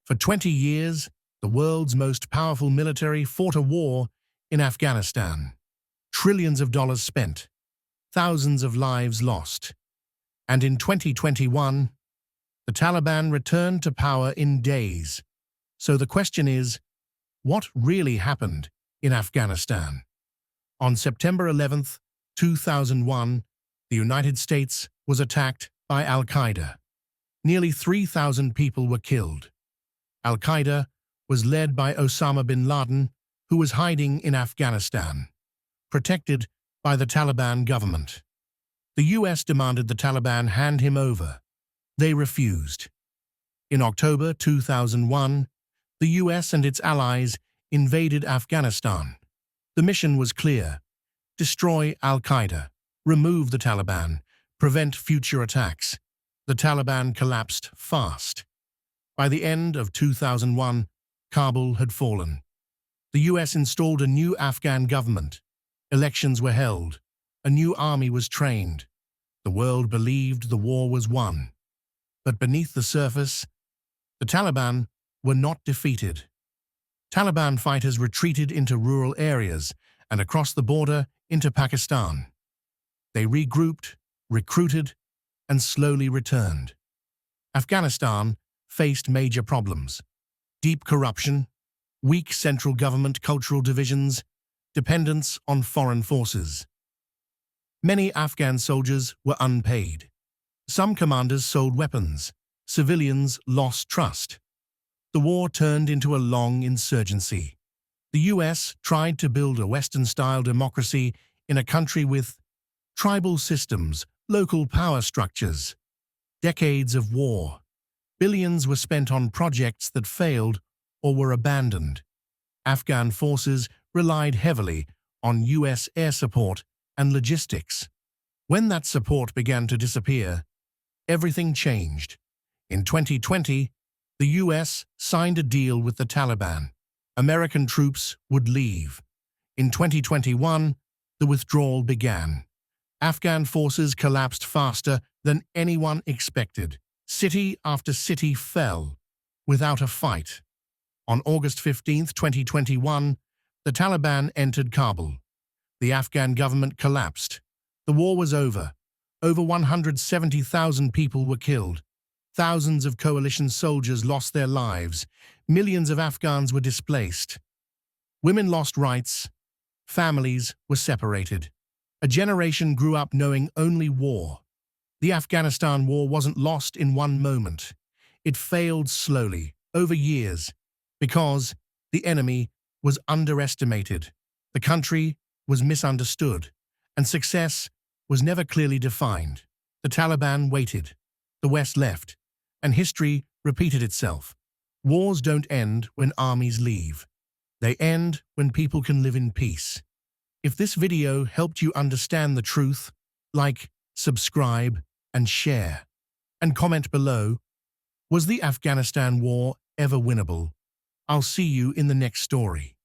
For 20 years, the world's most powerful military fought a war in Afghanistan. Trillions of dollars spent, thousands of lives lost. And in 2021, the Taliban returned to power in days. So the question is, what really happened in Afghanistan? On September 11, 2001, the United States was attacked by Al-Qaeda. Nearly 3,000 people were killed. Al-Qaeda was led by Osama bin Laden, who was hiding in Afghanistan, protected by the Taliban government. The US demanded the Taliban hand him over. They refused. In October 2001, the US and its allies invaded Afghanistan. The mission was clear: destroy Al-Qaeda, remove the Taliban, prevent future attacks. The Taliban collapsed fast. By the end of 2001, Kabul had fallen. The US installed a new Afghan government. Elections were held. A new army was trained. The world believed the war was won. But beneath the surface, the Taliban were not defeated. Taliban fighters retreated into rural areas and across the border into Pakistan. They regrouped, recruited, and slowly returned. Afghanistan faced major problems: deep corruption, weak central government, cultural divisions, dependence on foreign forces. Many Afghan soldiers were unpaid. Some commanders sold weapons. Civilians lost trust. The war turned into a long insurgency. The US tried to build a Western-style democracy in a country with tribal systems, local power structures. Decades of war. Billions were spent on projects that failed or were abandoned. Afghan forces relied heavily on US air support and logistics. When that support began to disappear, everything changed. In 2020, the US signed a deal with the Taliban. American troops would leave. In 2021, the withdrawal began. Afghan forces collapsed faster than anyone expected. City after city fell without a fight. On August 15, 2021, the Taliban entered Kabul. The Afghan government collapsed. The war was over. Over 170,000 people were killed. Thousands of coalition soldiers lost their lives. Millions of Afghans were displaced. Women lost rights. Families were separated. A generation grew up knowing only war. The Afghanistan war wasn't lost in one moment. It failed slowly, over years, because the enemy was underestimated, the country was misunderstood, and success was never clearly defined. The Taliban waited. The West left, and history repeated itself. Wars don't end when armies leave. They end when people can live in peace. If this video helped you understand the truth, like, subscribe, and share. And comment below, was the Afghanistan war ever winnable? I'll see you in the next story.